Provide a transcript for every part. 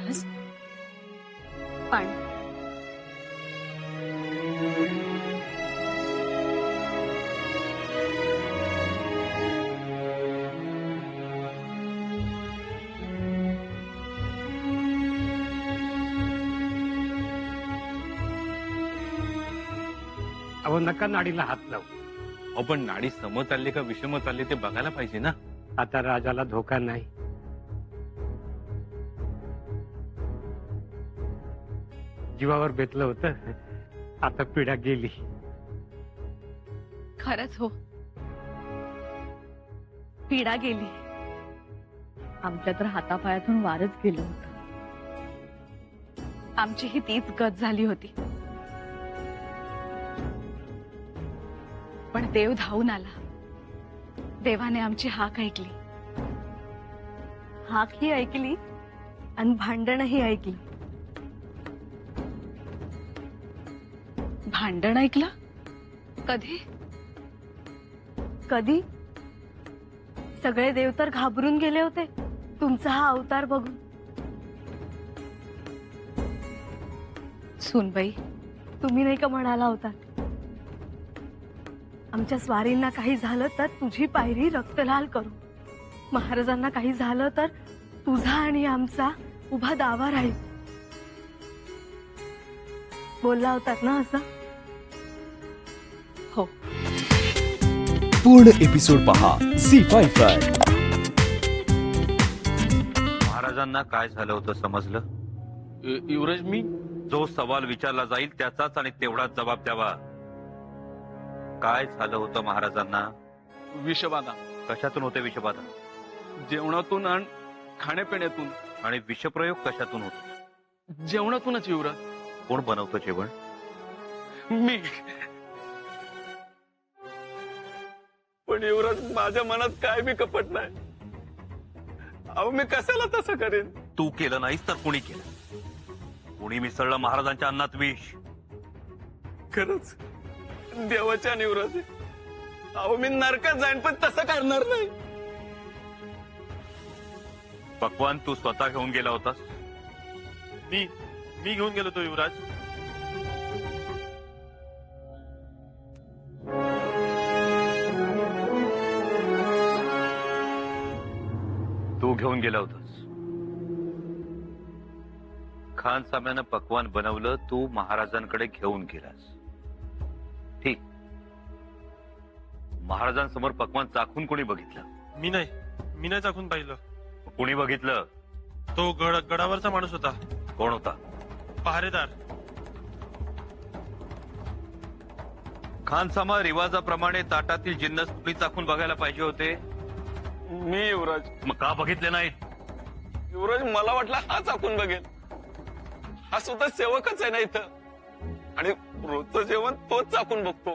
महाराज पाणी. अहो नका नाडीला हात लावू. अहो पण नाडी सम चालली का विषम चालली ते बघायला पाहिजे ना. आता राजाला धोका नाही. जीवावर बेतलं होतं, आता पिढा गेली. खरंच हो, पीडा गेली. आमच्या तर हातापायातून वारच गेलं होतं. आमची ही तीच गत झाली होती. पण देव धावून आला. देवाने आमची हाक ऐकली. हाक ही ऐकली आणि भांडणही ऐकली. भांडण ऐकलं? कधी? कधी? सगळे देव तर घाबरून गेले होते तुमचा हा अवतार बघून. सुनबाई, तुम्ही नाही का म्हणाला होता, आमच्या स्वारींना काही झालं तर तुझी पायरी रक्तलाल करू, महाराजांना काही झालं तर तुझा आणि आमचा उभा दावा राहील. बोलला होतात ना असं? हो. पूर्ण एपिसोड पहा झी5 वर. महाराजांना काय झालं होतं समजलं? युवराज, मी जो सवाल विचारला जाईल त्याचाच आणि तेवढाच जबाब द्यावा. काय झालं होतं महाराजांना? विषबाधा. कशातून होते विषबाधा? जेवणातून आणि खाण्यापिण्यातून. आणि विषप्रयोग कशातून होतो? जेवणातूनच युवराज. कोण बनवतं जेवण? मी. पण युवराज, माझ्या मनात काय बी कपट नाही. अहो मी कशाला तसं करेन? तू केलं नाहीस तर कुणी केलं? कुणी मिसळलं महाराजांच्या अन्नात विष? खरंच देवाच्या युवराज. अहो मी नरकात जाईन पण तसं करणार नाही. पक्वान तू स्वतः घेऊन गेला होतास? मी घेऊन गेलो तो युवराज. तू घेऊन गेला होतास. खान साम्यानं पक्वान बनवलं, तू महाराजांकडे घेऊन गेलास. ठीक. महाराजांसमोर पक्वान चाखून कोणी बघितलं? मी नाही चाकून पाहिलं. कोणी बघितलं? तो गडावरचा माणूस होता. कोण होता? पहारेदार. खानसामा रिवाजाप्रमाणे ताटातील जिन्नस तुम्ही चाखून बघायला पाहिजे होते. मी युवराज. मग का बघितले नाही? युवराज, मला वाटलं हा चाकून बघेल. हा सुद्धा सेवकच आहे ना इथं, आणि रोजचं जेवण तोच चाकून बघतो.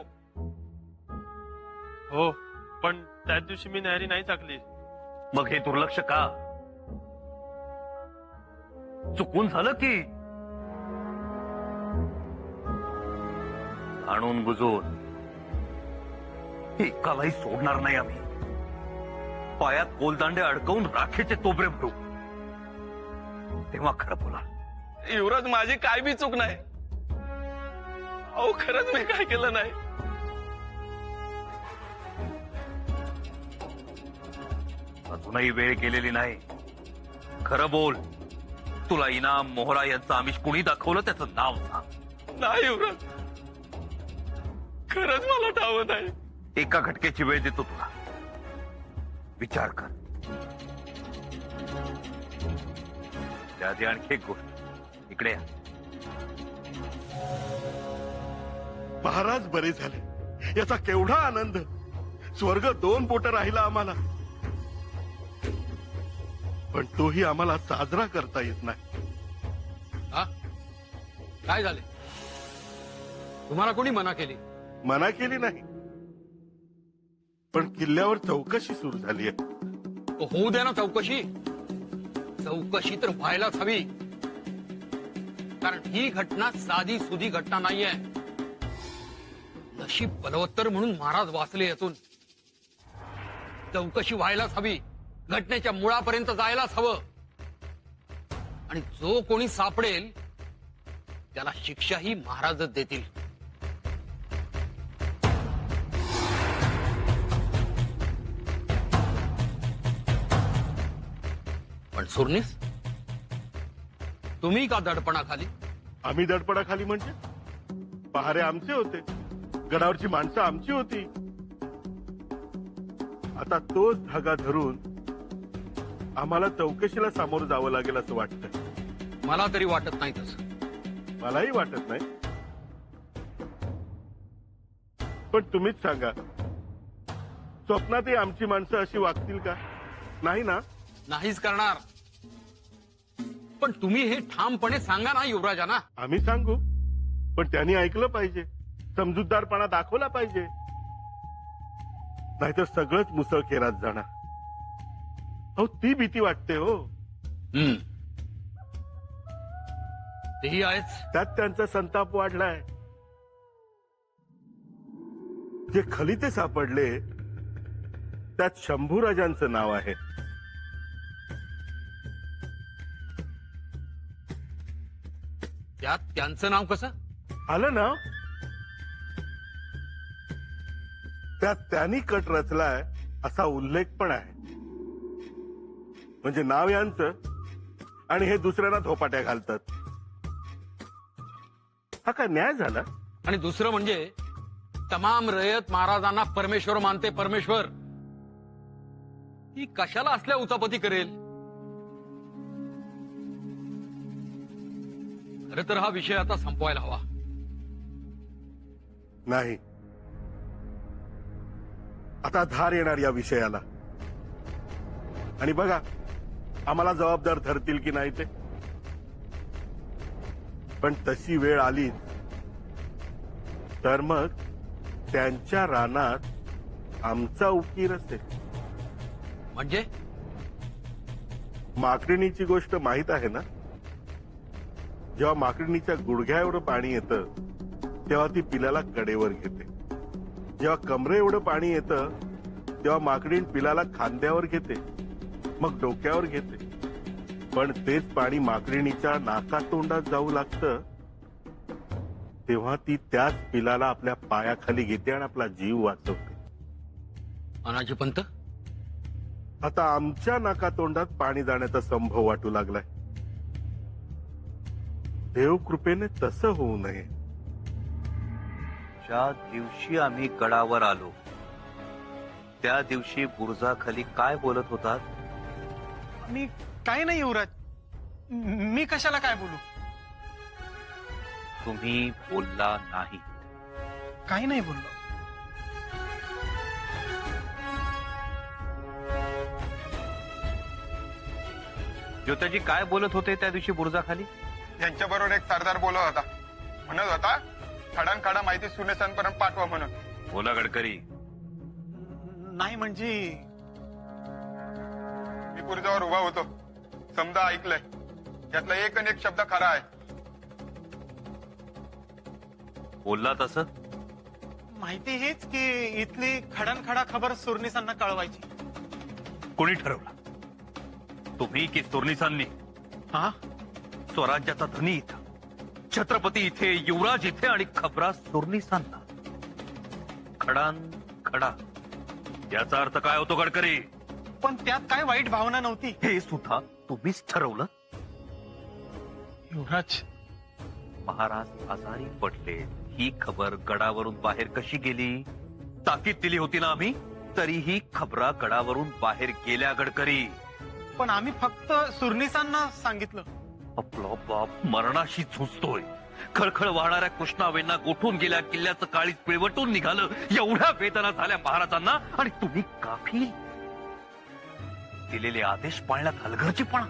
हो, पण त्याच दिवशी मी न्याहारी नाही चाकली. मग हे दुर्लक्ष का? चुकून झालं की आणून बुजून एकालाही सोडणार नाही आम्ही. पायात कोलदांडे अडकवून राखेचे तोबरे भरू. तेव्हा खरं बोला. युवराज, माझी काय बी चूक नाही. अहो खरंच मी काय केलं नाही. अजूनही वेळ गेलेली नाही. खरं बोल. तुला इनाम मोहरा यांचं आमिष कुणी दाखवलं त्याचं नाव सांग. नाही युवराज, खरंच मला ठावत आहे. एका घटकेची वेळ देतो तुला. विचार कर. त्याआधी आणखी एक गोष्ट. इकडे या. महाराज बरे झाले याचा केवढा आनंद. स्वर्ग 2 बोट राहिला आम्हाला, पण तोही आम्हाला साजरा करता येत नाही. काय झाले? तुम्हाला कोणी मना केली? मना केली नाही, पण किल्ल्यावर चौकशी सुरू झाली आहे. होऊ द्या ना चौकशी. चौकशी तर व्हायलाच हवी, कारण ही घटना साधी सुधी घटना नाहीये. नशीब बलवत्तर म्हणून महाराज वाचले यातून. चौकशी व्हायलाच हवी, घटनेच्या मुळापर्यंत जायलाच हवं. आणि जो कोणी सापडेल त्याला शिक्षाही महाराजच देतील. पण सुरनीस, तुम्ही का दडपणाखाली? आम्ही दडपणाखाली म्हणजे पहारे आमचे होते, गडावरची माणसं आमची होती. आता तोच धागा धरून आम्हाला चौकशीला सामोरं जावं लागेल असं वाटतं. मला तरी वाटत नाही तसं. मलाही वाटत नाही. पण तुम्हीच सांगा, स्वप्नातही आमची माणसं अशी वागतील का? नाही ना. नाहीच करणार. पण तुम्ही हे ठामपणे सांगा ना युवराजांना. आम्ही सांगू, पण त्यांनी ऐकलं पाहिजे, समजूतदारपणा दाखवला पाहिजे. नाहीतर सगळंच मुसळखेरात जाणार. अहो, ती भीती वाटते हो. तेही आहेच. त्यात त्यांचा संताप वाढलाय. जे खलिते सापडले त्यात शंभूराजांचं नाव आहे. त्यात त्यांचं नाव कसं आलं ना? त्यात त्यांनी कट रचलाय असा उल्लेख पण आहे. म्हणजे नाव यांचं आणि हे दुसऱ्यांना धोपाट्या घालतात. हा काय न्याय झाला? आणि दुसरं म्हणजे तमाम रयत महाराजांना परमेश्वर मानते. परमेश्वर ही कशाला असल्या उचापती करेल? खरं तर हा विषय आता संपवायला हवा. नाही, आता धार येणार या विषयाला. आणि बघा आम्हाला जबाबदार धरतील की नाही ते. पण तशी वेळ आली तर मग त्यांच्या रानात आमचा उकीर असेल. म्हणजे माकडणीची गोष्ट माहित आहे ना? जेव्हा माकडणीच्या गुडघ्या एवढं पाणी येतं तेव्हा ती पिलाला कडेवर घेते. जेव्हा कमरे एवढं पाणी येतं तेव्हा माकडीण पिलाला खांद्यावर घेते, मग डोक्यावर घेते. पण तेच पाणी माकडणीच्या नाकातोंडात जाऊ लागतं तेव्हा ती त्याच पिलाला आपल्या पायाखाली घेते आणि आपला जीव वाचवते. अनाजी पंत, आता आमच्या नाकातोंडात पाणी जाण्याचा संभव वाटू लागलाय. देव कृपेने तसं होऊ नये. ज्या दिवशी आम्ही गडावर आलो त्या दिवशी बुरुजाखाली काय बोलत होतात? मी काय नाही युवराज, मी कशाला काय बोलू? तुम्ही बोलला नाही. काही नाही बोललो. ज्योताजी काय बोलत होते त्या दिवशी बुरुजाखाली? यांच्या बरोबर एक सरदार बोलत होता, म्हणत होता खडानखाडा माहिती सुनेसांपर्यंत पाठवा म्हणून. बोला गडकरी. नाही म्हणजे मी पुरजावर उभा होतो, समजा ऐकलंय. यातला एक आणि एक शब्द खरा आहे. बोलला तसं? माहिती हीच की इथली खडानखडा खबर सुरनिसांना कळवायची. कोणी ठरवलं? तुम्ही की सुरनिसांनी? हा, स्वराज्याचा धनी इथं, छत्रपती इथे, युवराज इथे आणि खबरा सुरनिसांना. खडान खडा याचा अर्थ काय होतो गडकरी? पण त्यात काय वाईट भावना नव्हती. हे सुद्धा तुम्हीच ठरवलं? युवराज, महाराज आजारी पडले ही खबर गडावरून बाहेर कशी गेली? ताकीद दिली होती ना आम्ही, तरीही खबरा गडावरून बाहेर गेल्या गडकरी. पण आम्ही फक्त सुरनिसांना सांगितलं. आपला बाप मरणाशी झुंजतोय. खळखळ वाहणाऱ्या कृष्णावेंना गोठून गेल्या किल्ल्याचं काळीज पिळवटून निघालं. एवढ्या वेदना झाल्या महाराजांना आणि तुम्ही काफी दिलेले आदेश पाळण्यात हलगर्जीपणा.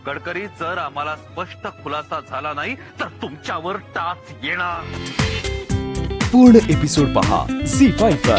गडकरी, जर आम्हाला स्पष्ट खुलासा झाला नाही तर तुमच्यावर टाच येणार. पूर्ण एपिसोड पहा झी5